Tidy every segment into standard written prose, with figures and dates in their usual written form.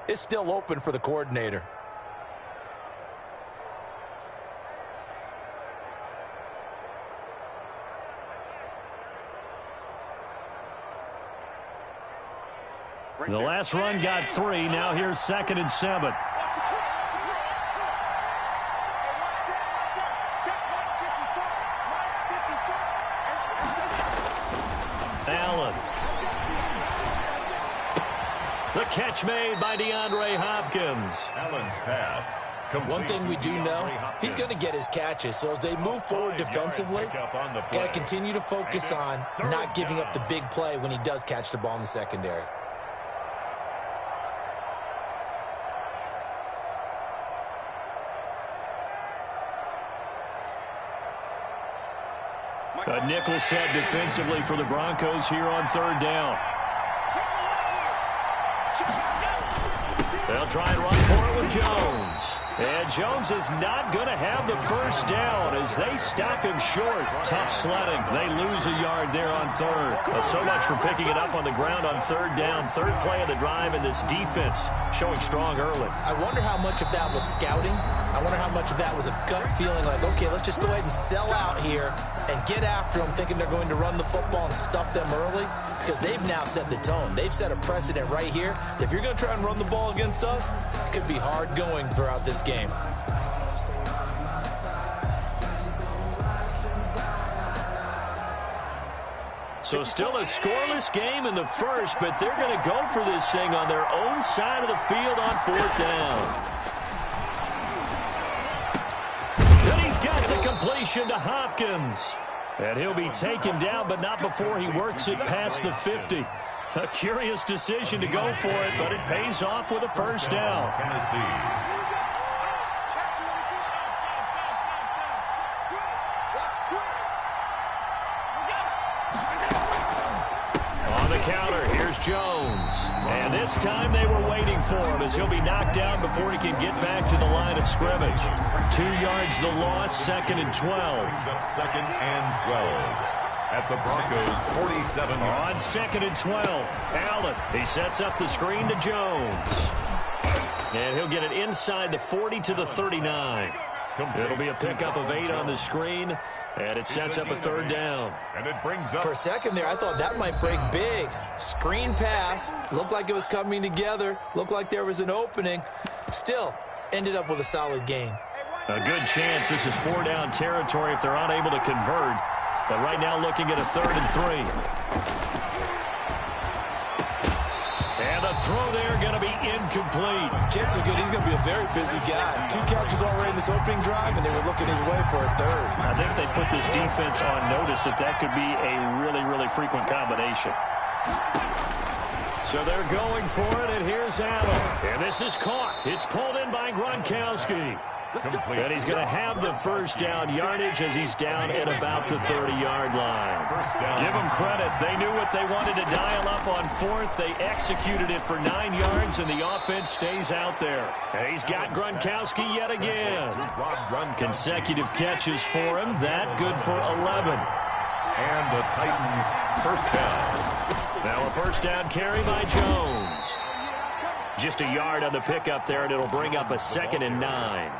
is still open for the coordinator. The last run got 3. Now here's 2nd and 7. Allen. The catch made by DeAndre Hopkins. Allen's pass. One thing we do know, he's going to get his catches. So as they move forward defensively, got to continue to focus on not giving up the big play when he does catch the ball in the secondary. A nickel set defensively for the Broncos here on 3rd down. They'll try and run for it with Jones. And Jones is not going to have the first down as they stop him short. Tough sledding. They lose a yard there on 3rd. So much for picking it up on the ground on 3rd down. 3rd play of the drive, and this defense showing strong early. I wonder how much of that was scouting. I wonder how much of that was a gut feeling like, okay, let's just go ahead and sell out here and get after them, thinking they're going to run the football and stuff them early, because they've now set the tone. They've set a precedent right here. If you're going to try and run the ball against us, it could be hard going throughout this game. So still a scoreless game in the first, but they're going to go for this thing on their own side of the field on 4th down. Then he's got the completion to Hopkins. And he'll be taken down, but not before he works it past the 50. A curious decision to go for it, but it pays off with a first down. Tennessee. Counter, here's Jones. And this time they were waiting for him as he'll be knocked down before he can get back to the line of scrimmage. 2 yards the loss, 2nd and 12. Brings up 2nd and 12 at the Broncos 47. On 2nd and 12, Allen, he sets up the screen to Jones. And he'll get it inside the 40 to the 39. It'll be a pickup of 8 on the screen. And it sets up a 3rd down. And it brings up. For a second there, I thought that might break big. Screen pass. Looked like it was coming together. Looked like there was an opening. Still, ended up with a solid gain. A good chance this is 4-down territory if they're unable to convert. But right now looking at a 3rd and 3. And the throw there going to be incomplete. Chances are good he's going to be a very busy guy. 2 catches already in this opening drive, and they were looking his way for a 3rd. I think they put this defense on notice that could be a really, really frequent combination. So they're going for it, and here's Allen. And this is caught. It's pulled in by Gronkowski. And he's going to have the first down yardage as he's down at about the 30-yard line. Give them credit. They knew what they wanted to dial up on 4th. They executed it for 9 yards, and the offense stays out there. And he's got Gronkowski yet again. Consecutive catches for him. That good for 11. And the Titans first down. Now a first down carry by Jones. Just a yard on the pickup there, and it'll bring up a 2nd and 9.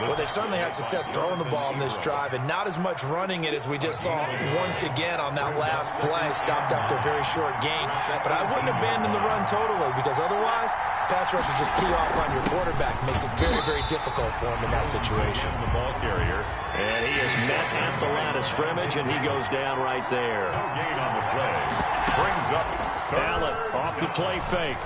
Well, they certainly had success throwing the ball in this drive, and not as much running it as we just saw once again on that last play. Stopped after a very short gain. But I wouldn't abandon the run totally, because otherwise, pass rushers just tee off on your quarterback. Makes it very, very difficult for him in that situation. The ball carrier. And he is met at the line of scrimmage, and he goes down right there. No gain on the play. Brings up Allen off the play fake.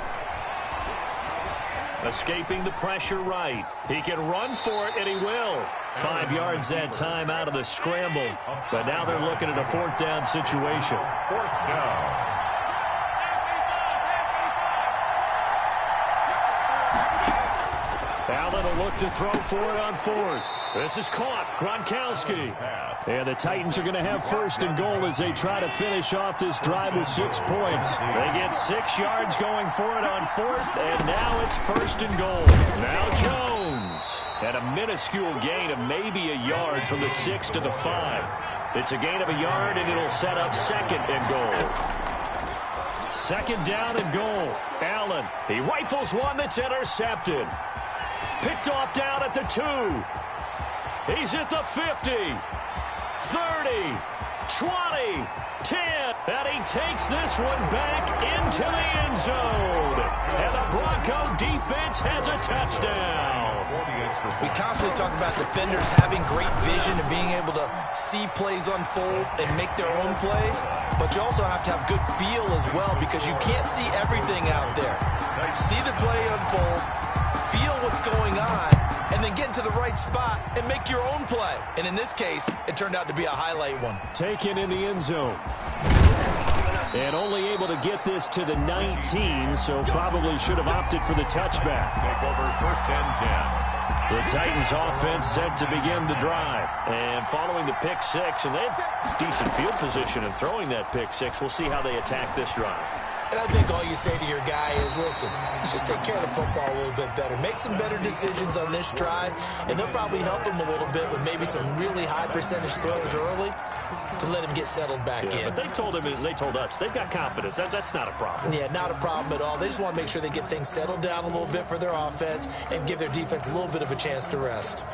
Escaping the pressure right. He can run for it, and he will. 5 yards that time out of the scramble. But now they're looking at a 4th down situation. 4th down. Allen will look to throw for it on 4th. This is caught. Gronkowski. And the Titans are going to have 1st and goal as they try to finish off this drive with 6 points. They get 6 yards going for it on 4th, and now it's 1st and goal. Now Jones. And a minuscule gain of maybe a yard from the 6 to the 5. It's a gain of a yard, and it'll set up 2nd and goal. Second down and goal. Allen, he rifles one that's intercepted. Picked off down at the 2. He's at the 50, 30, 20, 10. And he takes this one back into the end zone. And the Bronco defense has a touchdown. We constantly talk about defenders having great vision and being able to see plays unfold and make their own plays. But you also have to have good feel as well, because you can't see everything out there. See the play unfold, feel what's going on, and then get into the right spot and make your own play. And in this case, it turned out to be a highlight one. Taken in the end zone. And only able to get this to the 19, so probably should have opted for the touchback. Take over 1st and 10. The Titans offense set to begin the drive. And following the pick 6, and they have decent field position in throwing that pick 6. We'll see how they attack this drive. And I think all you say to your guy is, listen, let's just take care of the football a little bit better. Make some better decisions on this drive, and they'll probably help him a little bit with maybe some really high percentage throws early to let him get settled back in. But they told him, they told us, they've got confidence. That's not a problem. Yeah, not a problem at all. They just want to make sure they get things settled down a little bit for their offense and give their defense a little bit of a chance to rest.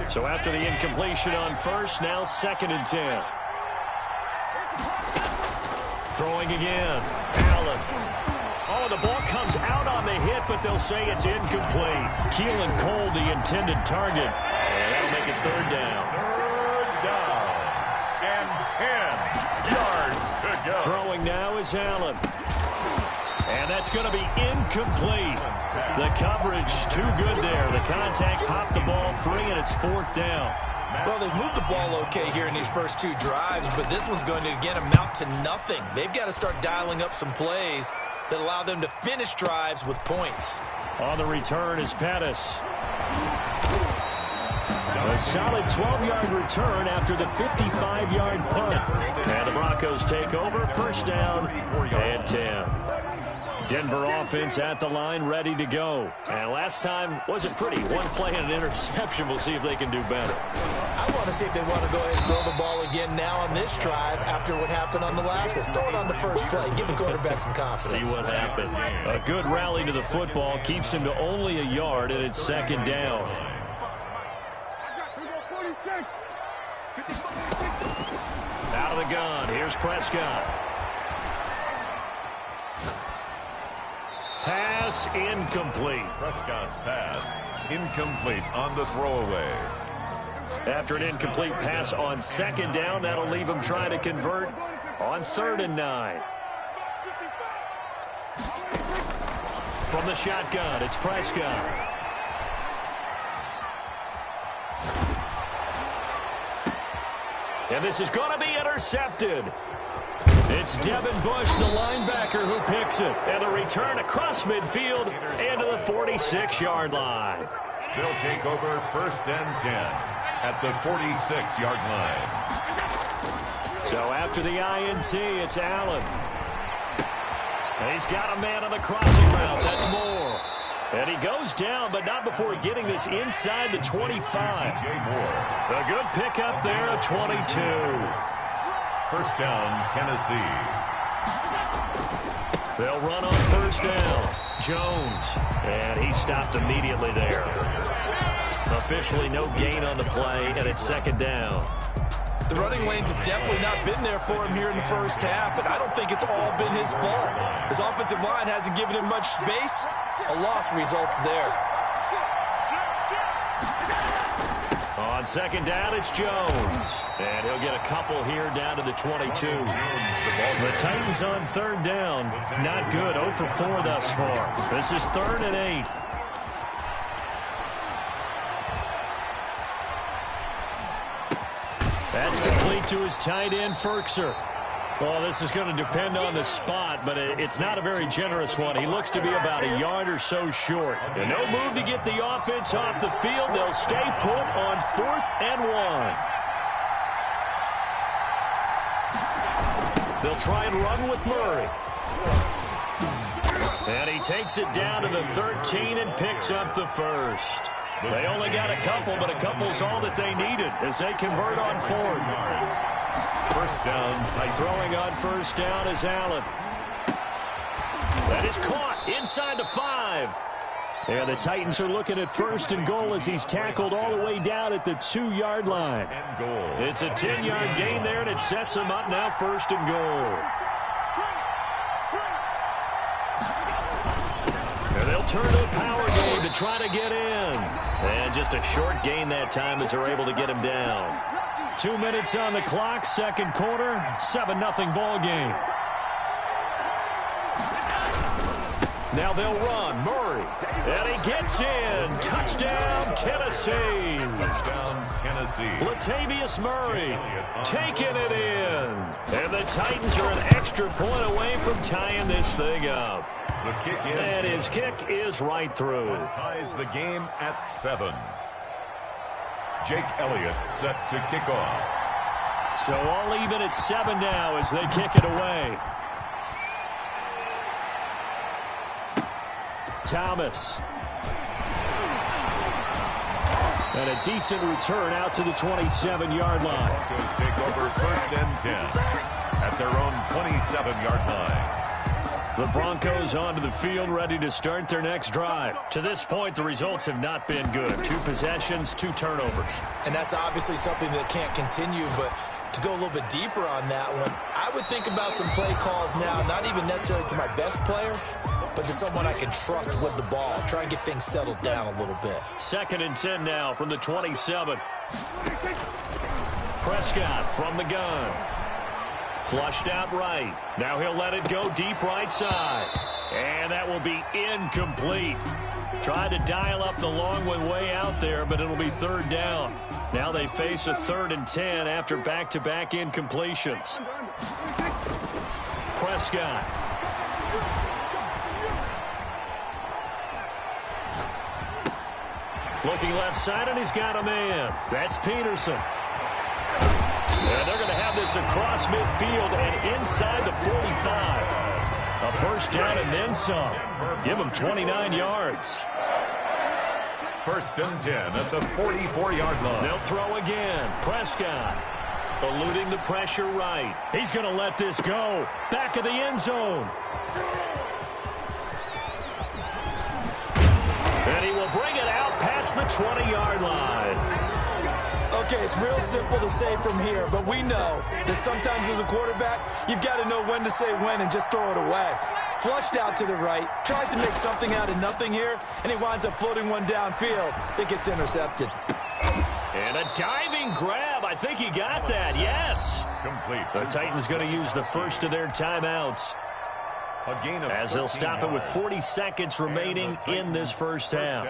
So after the incompletion on first, now 2nd and 10. Throwing again. Allen. Oh, the ball comes out on the hit, but they'll say it's incomplete. Keelan Cole, the intended target. And that'll make it 3rd down. 3rd down. And 10 yards to go. Throwing now is Allen. And that's going to be incomplete. The coverage too good there. The contact popped the ball free, and it's 4th down. Well, they've moved the ball okay here in these first 2 drives, but this one's going to, again, amount to nothing. They've got to start dialing up some plays that allow them to finish drives with points. On the return is Pettis. A solid 12-yard return after the 55-yard punt. And the Broncos take over, 1st down and 10. Denver offense at the line, ready to go. And last time wasn't pretty. One play and an interception. We'll see if they can do better. I want to see if they want to go ahead and throw the ball again now on this drive after what happened on the last one. Throw it on the first play. Give the quarterback some confidence. See what happens. A good rally to the football keeps him to only a yard, and it's 2nd down. Out of the gun. Here's Prescott. Pass incomplete. Prescott's pass incomplete on the throwaway. After an incomplete pass on 2nd down, that'll leave him trying to convert on 3rd and 9. From the shotgun, it's Prescott. And this is going to be intercepted. It's Devin Bush, the linebacker, who picks it. And the return across midfield into the 46-yard line. They'll take over 1st and 10 at the 46-yard line. So after the INT, it's Allen. And he's got a man on the crossing route. That's Moore. And he goes down, but not before getting this inside the 25. A good pickup there at 22. 1st down, Tennessee. They'll run on 1st down. Jones. And he stopped immediately there. Officially no gain on the play, and it's 2nd down. The running lanes have definitely not been there for him here in the first half, and I don't think it's all been his fault. His offensive line hasn't given him much space. A loss results there. On 2nd down, it's Jones. And he'll get a couple here down to the 22. The Titans on 3rd down. Not good. 0 for 4 thus far. This is 3rd and 8. That's complete to his tight end, Ferkser. Well, this is going to depend on the spot, but it's not a very generous one. He looks to be about a yard or so short. And no move to get the offense off the field. They'll stay put on 4th and 1. They'll try and run with Murray. And he takes it down to the 13 and picks up the first. They only got a couple, but a couple's all that they needed as they convert on fourth. First down, Titans. Throwing on first down is Allen. That is caught inside the 5. And the Titans are looking at first and goal as he's tackled all the way down at the 2-yard line. It's a 10-yard gain there, and it sets him up now first and goal. And they'll turn to a power game to try to get in. And just a short gain that time as they're able to get him down. 2 minutes on the clock, second quarter, 7-0 ball game. Now they'll run. Murray. And he gets in. Touchdown, Tennessee. Touchdown, Tennessee. Latavius Murray taking it in. And the Titans are an extra point away from tying this thing up. The kick is. And his kick is right through. That ties the game at 7. Jake Elliott set to kick off. So all even at 7 now as they kick it away. Thomas. And a decent return out to the 27-yard line. Broncos take over first and 10 at their own 27-yard line. The Broncos onto the field ready to start their next drive. To this point, the results have not been good. 2 possessions, 2 turnovers. And that's obviously something that can't continue, but to go a little bit deeper on that one, I would think about some play calls now, not even necessarily to my best player, but to someone I can trust with the ball. Try and get things settled down a little bit. 2nd and 10 now from the 27. Prescott from the gun. Flushed out right. Now he'll let it go deep right side. And that will be incomplete. Tried to dial up the long one way out there, but it'll be 3rd down. Now they face a 3rd and 10 after back-to-back incompletions. Prescott. Looking left side, and he's got a man. That's Peterson. And they're going to have this across midfield and inside the 45. A first down and then some. Give them 29 yards. First and 10 at the 44-yard line. They'll throw again. Prescott eluding the pressure right. He's going to let this go. Back of the end zone. And he will bring it out past the 20-yard line. Okay, it's real simple to say from here, but we know that sometimes as a quarterback, you've got to know when to say when and just throw it away. Flushed out to the right, tries to make something out of nothing here, and he winds up floating one downfield that gets intercepted. And a diving grab. I think he got that, yes. Complete. The Titans going to use the first of their timeouts A gain of as they'll stop it with 40 seconds remaining in this first half.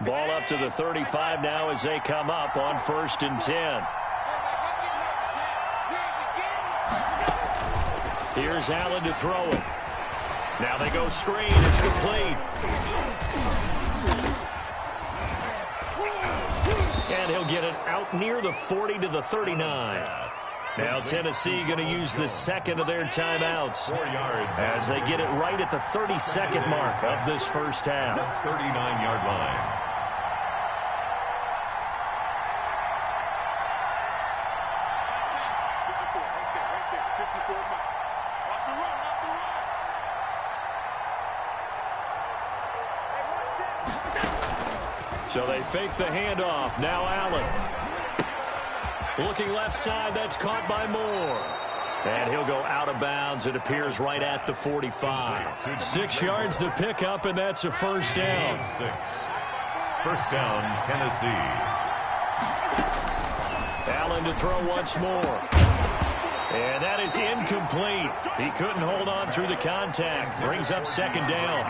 Ball up to the 35 now as they come up on 1st and 10. Here's Allen to throw it. Now they go screen. It's complete. And he'll get it out near the 40 to the 39. Now Tennessee going to use the second of their timeouts 4 yards as they get it right at the 32nd mark of this first half. 39-yard line. So they fake the handoff. Now Allen. Looking left side. That's caught by Moore. And he'll go out of bounds. It appears right at the 45. 6 yards the pickup, and that's a first down. 6. First down, Tennessee. Allen to throw once more. And that is incomplete. He couldn't hold on through the contact. Brings up 2nd down.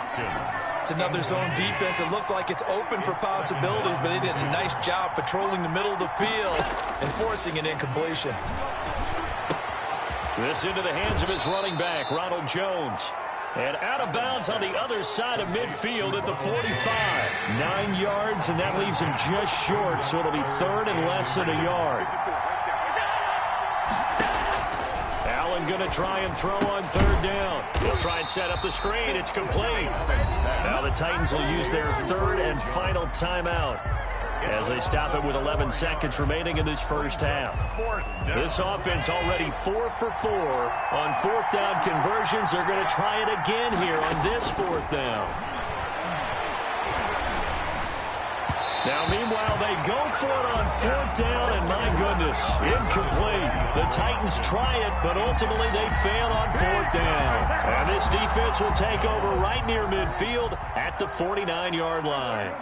It's another zone defense. It looks like it's open for possibilities, but they did a nice job patrolling the middle of the field and forcing an incompletion. This into the hands of his running back, Ronald Jones. And out of bounds on the other side of midfield at the 45. 9 yards, and that leaves him just short, so it'll be third and less than a yard. Allen going to try and throw on third down. He'll try and set up the screen. It's complete. Now the Titans will use their third and final timeout as they stop it with 11 seconds remaining in this first half. This offense already 4 for 4 on fourth down conversions. They're going to try it again here on this fourth down. Now, meanwhile, they go for it on fourth down, and my goodness, incomplete. The Titans try it, but ultimately they fail on fourth down. And this defense will take over right near midfield at the 49-yard line.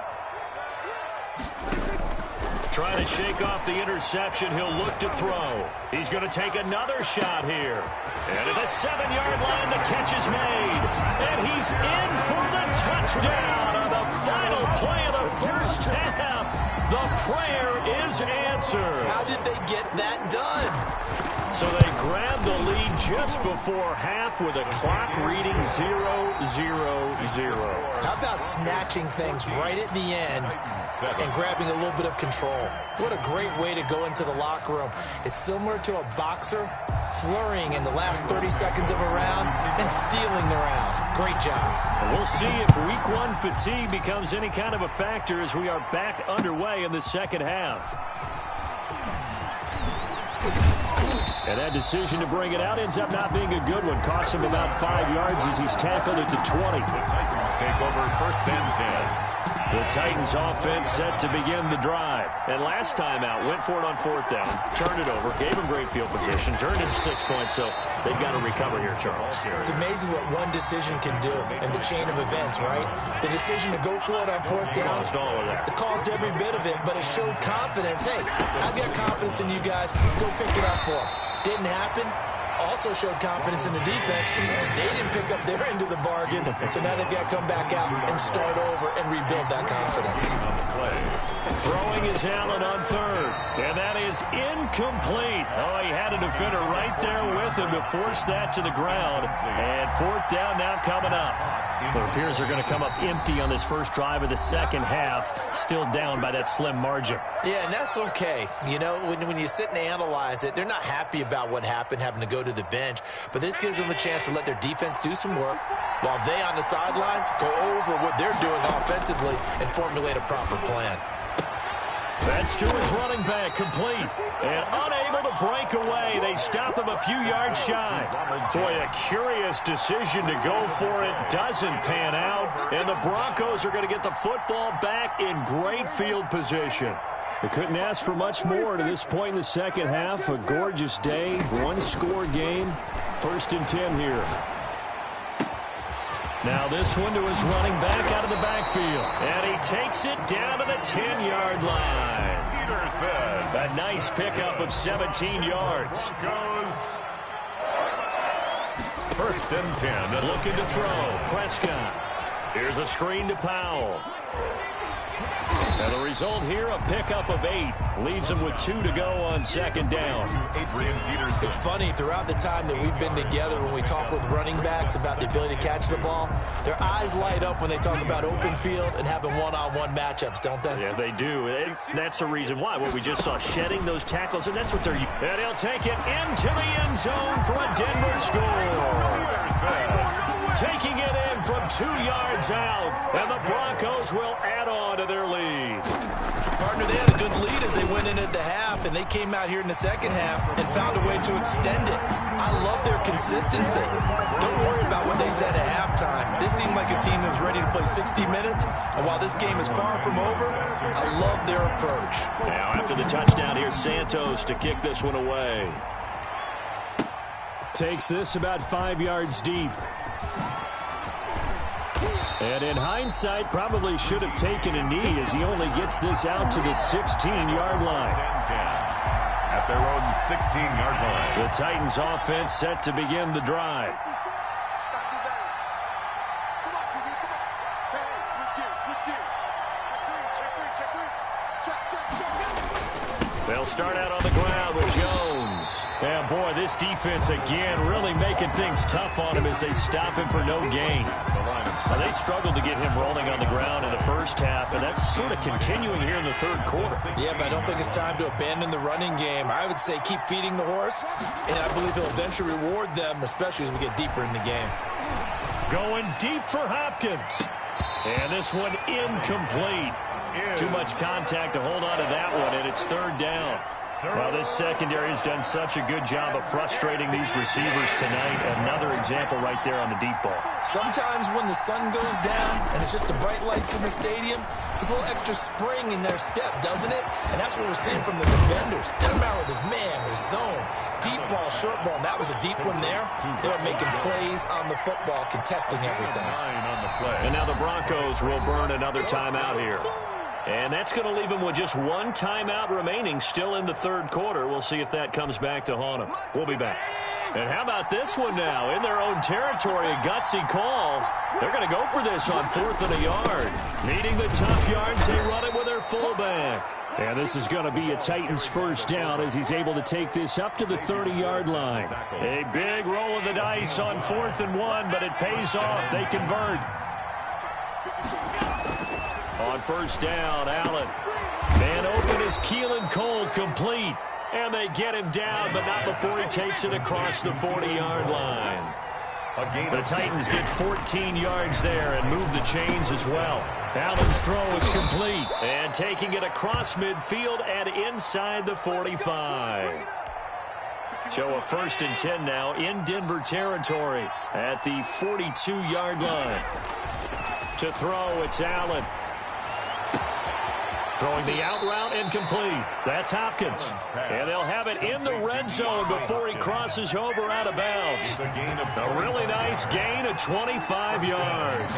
Trying to shake off the interception, he'll look to throw. He's going to take another shot here. And at the 7-yard line, the catch is made. And he's in for the touchdown on the final play of the first half. The prayer is answered. How did they get that done? So they grabbed the lead just before half with a clock reading 0-0-0. How about snatching things right at the end and grabbing a little bit of control? What a great way to go into the locker room. It's similar to a boxer flurrying in the last 30 seconds of a round and stealing the round. Great job. We'll see if week one fatigue becomes any kind of a factor as we are back underway in the second half. And that decision to bring it out ends up not being a good one. Costs him about 5 yards as he's tackled at the 20. The Titans take over first and 10. The Titans offense set to begin the drive. And last time out, went for it on fourth down, turned it over, gave him great field position, turned it to 6 points, so they've got to recover here, Charles. It's amazing what one decision can do in the chain of events, right? The decision to go for it on fourth down. Caused all of that. It caused every bit of it, but it showed confidence. Hey, I've got confidence in you guys. Go pick it up for them. Didn't happen. Also showed confidence in the defense. They didn't pick up their end of the bargain, so now they've got to come back out and start over and rebuild that confidence. On the play. Throwing is Allen on third, and that is incomplete. Oh, he had a defender right there with him to force that to the ground, and fourth down now coming up. It appears they're going to come up empty on this first drive of the second half, still down by that slim margin. Yeah, and that's okay. You know, when you sit and analyze it, they're not happy about what happened, having to go to the bench, but this gives them a chance to let their defense do some work while they on the sidelines go over what they're doing offensively and formulate a proper plan. That's to his running back, complete. And unable to break away. They stop him a few yards shy. Boy, a curious decision to go for it. Doesn't pan out. And the Broncos are going to get the football back in great field position. They couldn't ask for much more to this point in the second half. A gorgeous day, one-score game. First and 10 here. Now this one to his running back out of the backfield. And he takes it down to the 10-yard line. Peterson. A nice pickup of 17 yards. Goes first and 10. Looking to throw. Prescott. Here's a screen to Powell. And the result here, a pickup of 8. Leaves him with 2 to go on second down. It's funny, throughout the time that we've been together, when we talk with running backs about the ability to catch the ball, their eyes light up when they talk about open field and having one-on-one matchups, don't they? Yeah, they do. And that's the reason why. What we just saw, shedding those tackles, and that's what they're using. And he'll take it into the end zone for a Denver score. Taking it in from 2 yards out, and the Broncos will add on to their lead. Partner, they had a good lead as they went in at the half, and they came out here in the second half and found a way to extend it. I love their consistency. Don't worry about what they said at halftime. This seemed like a team that was ready to play 60 minutes, and while this game is far from over, I love their approach. Now after the touchdown, here's Santos to kick this one away. Takes this about 5 yards deep. And in hindsight, probably should have taken a knee as he only gets this out to the 16-yard line. At their own 16-yard line. The Titans offense set to begin the drive. They'll start out on the ground with Jones. And, boy, this defense, again, really making things tough on him as they stop him for no gain. They struggled to get him rolling on the ground in the first half, and that's sort of continuing here in the third quarter. Yeah, but I don't think it's time to abandon the running game. I would say keep feeding the horse, and I believe he'll eventually reward them, especially as we get deeper in the game. Going deep for Hopkins. And this one incomplete. Too much contact to hold on to that one, and it's third down. Well, this secondary has done such a good job of frustrating these receivers tonight. Another example right there on the deep ball. Sometimes when the sun goes down and it's just the bright lights in the stadium, there's a little extra spring in their step, doesn't it? And that's what we're seeing from the defenders. Doesn't matter whether it's man or zone, deep ball, short ball, and that was a deep one there. They're making plays on the football, contesting everything. And now the Broncos will burn another timeout here. And that's going to leave him with just one timeout remaining still in the third quarter. We'll see if that comes back to haunt him. We'll be back. And how about this one now? In their own territory, a gutsy call. They're going to go for this on 4th and a yard. Needing the tough yards, they run it with their fullback. And this is going to be a Titans first down as he's able to take this up to the 30-yard line. A big roll of the dice on 4th and 1, but it pays off. They convert. On first down, Allen. Man open is Keelan Cole, complete. And they get him down, but not before he takes it across the 40-yard line. The Titans get 14 yards there and move the chains as well. Allen's throw is complete. And taking it across midfield and inside the 45. So a 1st and 10 now in Denver territory at the 42-yard line. To throw, it's Allen. Throwing the out route incomplete. That's Hopkins. And they'll have it in the red zone before he crosses over out of bounds. A really nice gain of 25 yards.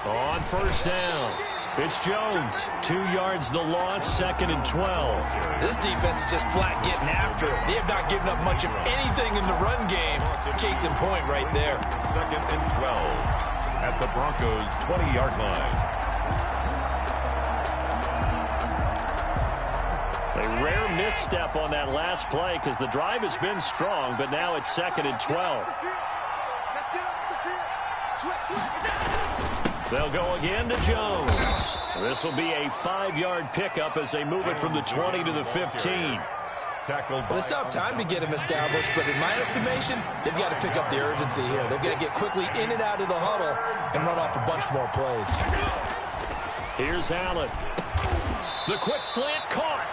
On first down, it's Jones. 2 yards the loss, 2nd and 12. This defense is just flat getting after it. They have not given up much of anything in the run game. Case in point right there. 2nd and 12 at the Broncos' 20-yard line. A rare misstep on that last play because the drive has been strong, but now it's 2nd and 12. They'll go again to Jones. This will be a 5-yard pickup as they move it from the 20 to the 15. Well, it's tough time to get him established, but in my estimation, they've got to pick up the urgency here. They've got to get quickly in and out of the huddle and run off a bunch more plays. Here's Allen. The quick slant caught.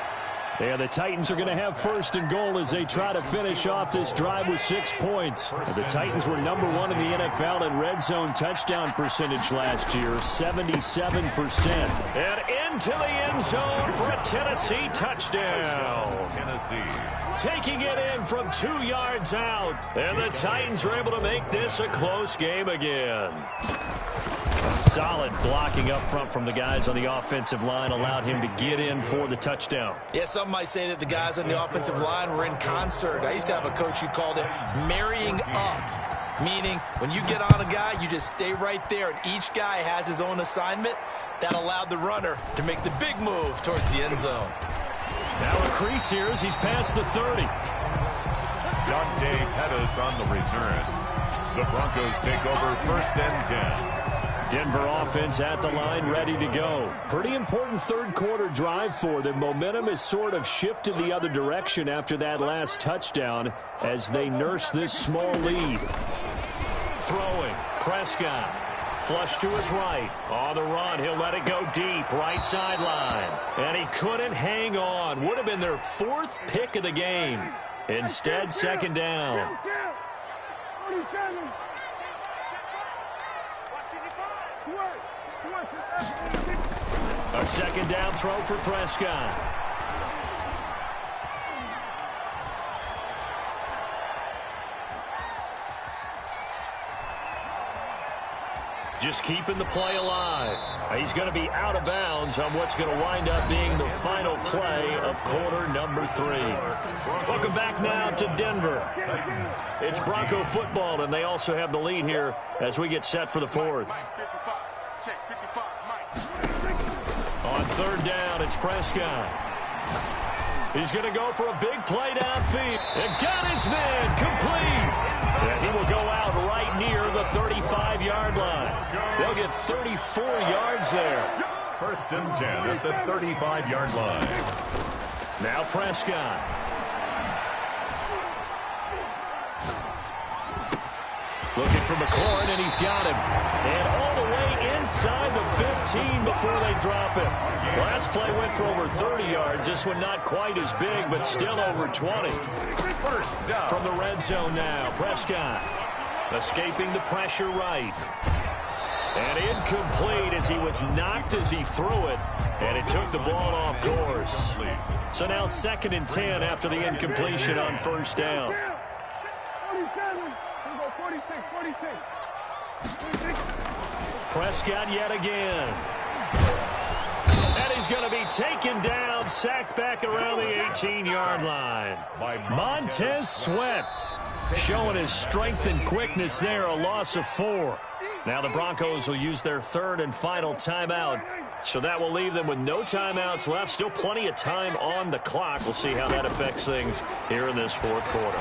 And the Titans are going to have 1st and goal as they try to finish off this drive with 6 points. The Titans were number 1 in the NFL in red zone touchdown percentage last year, 77%. And into the end zone for a Tennessee touchdown. Taking it in from 2 yards out. And the Titans are able to make this a close game again. A solid blocking up front from the guys on the offensive line allowed him to get in for the touchdown. Yeah, some might say that the guys on the offensive line were in concert. I used to have a coach who called it marrying up, meaning when you get on a guy, you just stay right there, and each guy has his own assignment. That allowed the runner to make the big move towards the end zone. Now a crease here as he's past the 30. Dante Pettis on the return. The Broncos take over 1st and 10. Denver offense at the line, ready to go. Pretty important third quarter drive for them. Momentum has sort of shifted the other direction after that last touchdown as they nurse this small lead. Throwing, Prescott. Flush to his right. On the run, he'll let it go deep, right sideline. And he couldn't hang on. Would have been their 4th pick of the game. Instead, 2nd down. A 2nd down throw for Prescott. Just keeping the play alive. He's going to be out of bounds on what's going to wind up being the final play of quarter number 3. Welcome back now to Denver. It's Bronco football, and they also have the lead here as we get set for the 4th. On 3rd down, it's Prescott. He's going to go for a big play downfield. And got his man complete. And he will go out right near the 35-yard line. They'll get 34 yards there. First and 10 at the 35-yard line. Now Prescott. Looking for McLaurin, and he's got him. And all the way inside the 15 before they drop him. Last play went for over 30 yards. This one not quite as big, but still over 20. First down. From the red zone now, Prescott escaping the pressure right. And incomplete as he was knocked as he threw it. And it took the ball off course. So now 2nd and 10 after the incompletion on first down. Prescott yet again. And he's going to be taken down, sacked back around the 18-yard line. Montez Sweat showing his strength and quickness there, a loss of 4. Now the Broncos will use their 3rd and final timeout. So that will leave them with no timeouts left. Still plenty of time on the clock. We'll see how that affects things here in this 4th quarter.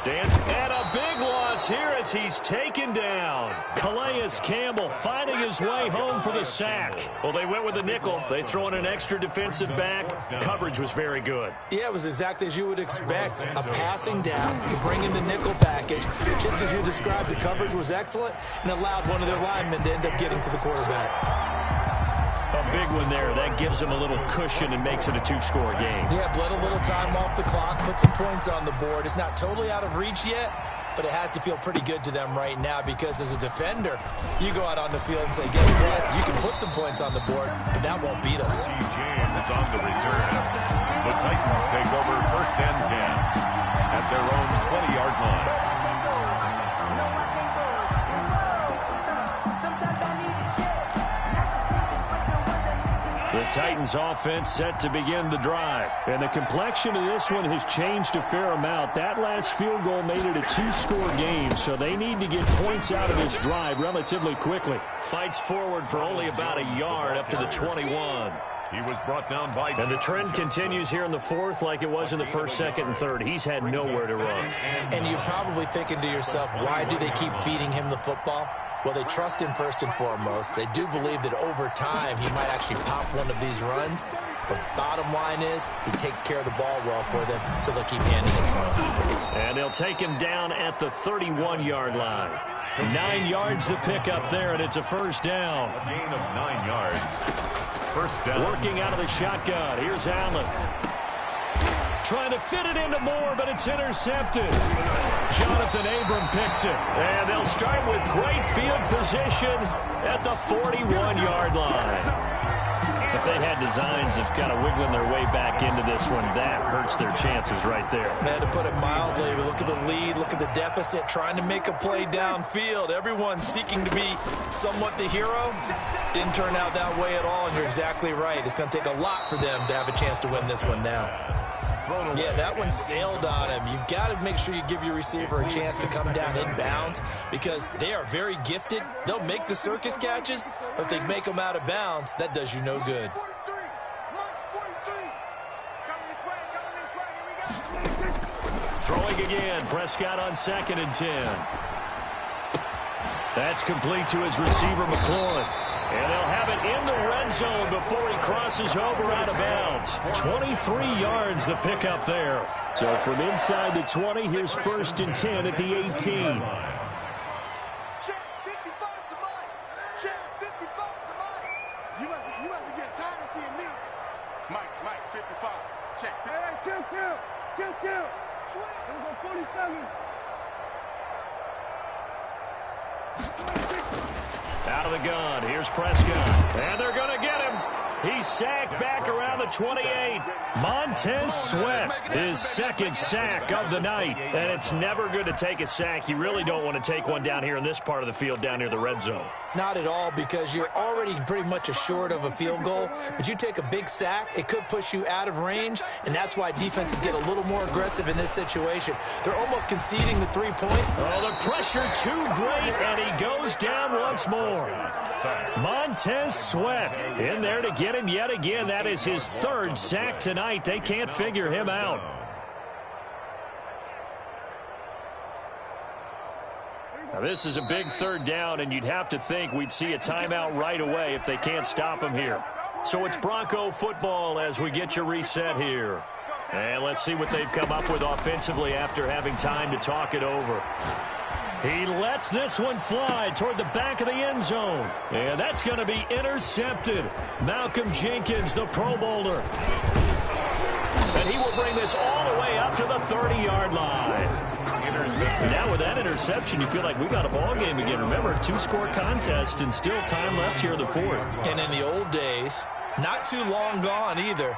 And a big loss here as he's taken down. Calais Campbell finding his way home for the sack. Well, they went with a nickel. They throw in an extra defensive back. Coverage was very good. Yeah, it was exactly as you would expect. A passing down. You bring in the nickel package. Just as you described, the coverage was excellent and allowed one of their linemen to end up getting to the quarterback. A big one there. That gives them a little cushion and makes it a 2-score game. Yeah, bled a little time off the clock, put some points on the board. It's not totally out of reach yet, but it has to feel pretty good to them right now because as a defender, you go out on the field and say, guess what? You can put some points on the board, but that won't beat us. James on the return. The Titans take over 1st and 10 at their own 20-yard line. The Titans offense set to begin the drive. And the complexion of this one has changed a fair amount. That last field goal made it a 2-score game, so they need to get points out of this drive relatively quickly. Fights forward for only about a yard up to the 21. He was brought down by... And the trend continues here in the 4th like it was in the 1st, 2nd, and 3rd. He's had nowhere to run. And you're probably thinking to yourself, why do they keep feeding him the football? Well, they trust him first and foremost. They do believe that over time he might actually pop one of these runs. But bottom line is he takes care of the ball well for them, so they'll keep handing it to him. And they'll take him down at the 31-yard line. 9 yards to pick up there, and it's a first down. A gain of 9 yards. First down. Working out of the shotgun. Here's Allen. Trying to fit it into Moore, but it's intercepted. Jonathan Abram picks it. And they'll start with great field position at the 41-yard line. If they had designs of kind of wiggling their way back into this one, that hurts their chances right there. Had to put it mildly. Look at the lead, look at the deficit, trying to make a play downfield. Everyone seeking to be somewhat the hero. Didn't turn out that way at all, and you're exactly right. It's going to take a lot for them to have a chance to win this one now. Yeah, that one sailed on him. You've got to make sure you give your receiver a chance to come down inbounds because they are very gifted. They'll make the circus catches, but if they make them out of bounds, that does you no good. Throwing again, Prescott on 2nd and 10. That's complete to his receiver, McLaurin. And they'll have it in the red zone before he crosses over out of bounds. 23 yards the pickup there. So from inside the 20, here's 1st and 10 at the 18. Check 55 to Mike. Check 55 to Mike. You must be getting tired of seeing me. Mike, 55. Check. Hey, 2-2. Switch. We'll go 47. Out of the gun, here's Prescott. And they're going to get him. He's sacked back around the 28. Montez Sweat, his second sack of the night. And it's never good to take a sack. You really don't want to take one down here in this part of the field, down near the red zone. Not at all, because you're already pretty much assured of a field goal. But you take a big sack, it could push you out of range, and that's why defenses get a little more aggressive in this situation. They're almost conceding the 3-point. Oh, the pressure too great, and he goes down once more. Montez Sweat in there to get him yet again. That is his third sack tonight. They can't figure him out. Now, this is a big third down, and you'd have to think we'd see a timeout right away if they can't stop him here. So it's Bronco football as we get your reset here. And let's see what they've come up with offensively after having time to talk it over. He lets this one fly toward the back of the end zone. And that's going to be intercepted. Malcolm Jenkins, the Pro Bowler. And he will bring this all the way up to the 30-yard line. Now with that interception, you feel like we got a ball game again. Remember, 2-score contest and still time left here in the fourth. And in the old days, not too long gone either,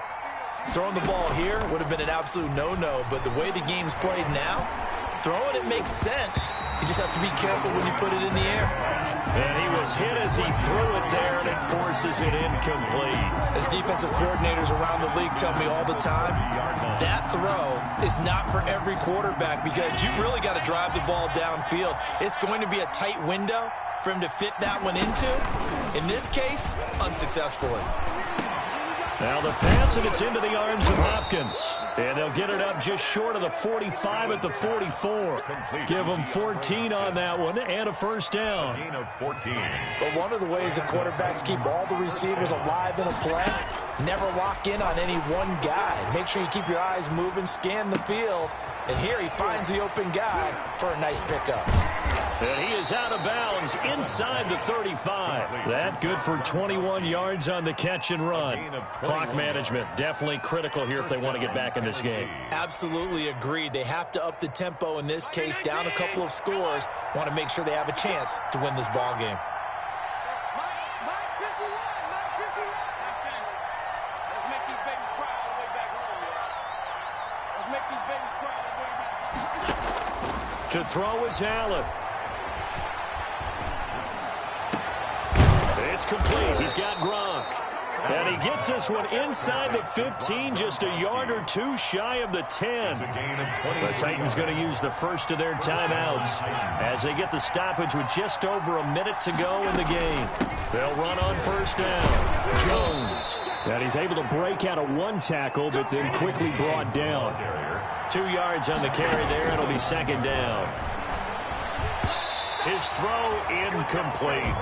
throwing the ball here would have been an absolute no-no. But the way the game's played now, throwing it makes sense. You just have to be careful when you put it in the air. And he was hit as he threw it there, and it forces it incomplete. As defensive coordinators around the league tell me all the time, that throw is not for every quarterback because you've really got to drive the ball downfield. It's going to be a tight window for him to fit that one into. In this case, unsuccessfully. Now the pass, and it's into the arms of Hopkins. And they'll get it up just short of the 45 at the 44. Give them 14 on that one and a first down. Gain of 14. But one of the ways the quarterbacks keep all the receivers alive in a play, never lock in on any one guy. Make sure you keep your eyes moving, scan the field. And here he finds the open guy for a nice pickup. And he is out of bounds inside the 35. That good for 21 yards on the catch and run. Clock management definitely critical here if they want to get back in this game. Absolutely agreed. They have to up the tempo in this case, down a couple of scores. Want to make sure they have a chance to win this ball game. To throw is Allen. It's complete. He's got Gronk. And he gets this one inside the 15, just a yard or two shy of the 10. The Titans going to use the first of their timeouts as they get the stoppage with just over a minute to go in the game. They'll run on first down. Jones. And he's able to break out of one tackle, but then quickly brought down. 2 yards on the carry there. It'll be second down. His throw incomplete.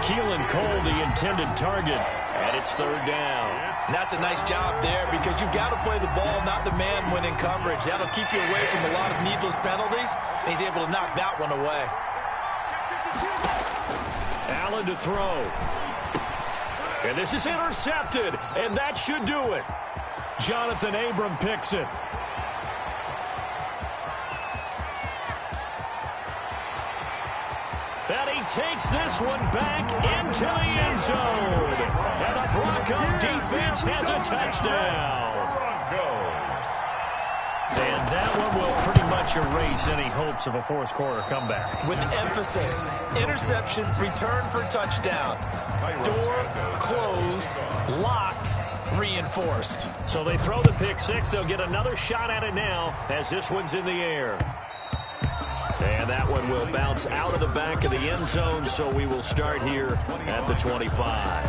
Keelan Cole, the intended target, and it's third down. And that's a nice job there because you've got to play the ball, not the man when in coverage. That'll keep you away from a lot of needless penalties, and he's able to knock that one away. Allen to throw. And this is intercepted, and that should do it. Jonathan Abram picks it. And he takes this one back into the end zone. And the Bronco defense has a touchdown. Broncos. And that one will pretty much erase any hopes of a fourth quarter comeback. With emphasis, interception, return for touchdown. Door closed, locked, reinforced. So they throw the pick six. They'll get another shot at it now as this one's in the air. And that one will bounce out of the back of the end zone, so we will start here at the 25.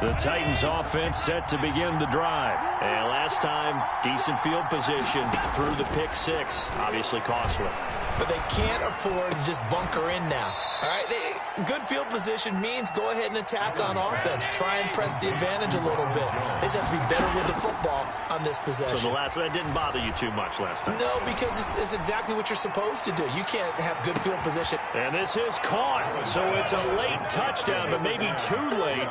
The Titans offense set to begin the drive. And last time, decent field position through the pick six. Obviously costly. But they can't afford to just bunker in now. All right, Good field position means go ahead and attack on offense. Try and press the advantage a little bit. They just have to be better with the football on this possession. So the last one didn't bother you too much last time? No, because it's exactly what you're supposed to do. You can't have good field position. And this is caught. So it's a late touchdown, but maybe too late.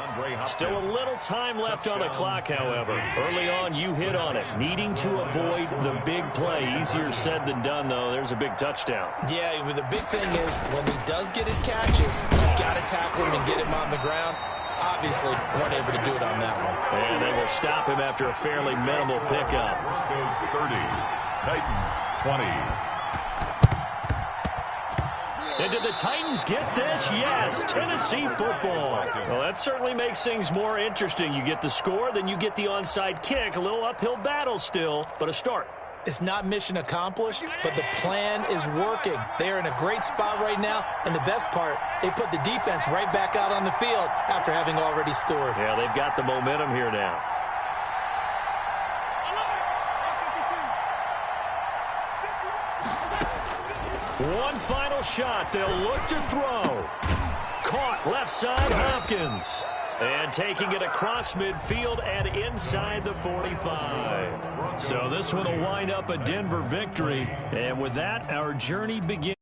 Still a little time left on the clock, however. Early on, you hit on it. Needing to avoid the big play. Easier said than done, though. There's a big touchdown. Yeah, the big thing is when he does get his catches, you've got to tackle him and get him on the ground. Obviously, weren't able to do it on that one. And they will stop him after a fairly minimal pickup. Broncos 30, Titans 20. And did the Titans get this? Yes, Tennessee football. Well, that certainly makes things more interesting. You get the score, then you get the onside kick. A little uphill battle still, but a start. It's not mission accomplished, but the plan is working. They are in a great spot right now, and the best part, they put the defense right back out on the field after having already scored. Yeah, they've got the momentum here now. One final shot. They'll look to throw. Caught left side, Hopkins. And taking it across midfield and inside the 45. So this one will wind up a Denver victory. And with that, our journey begins.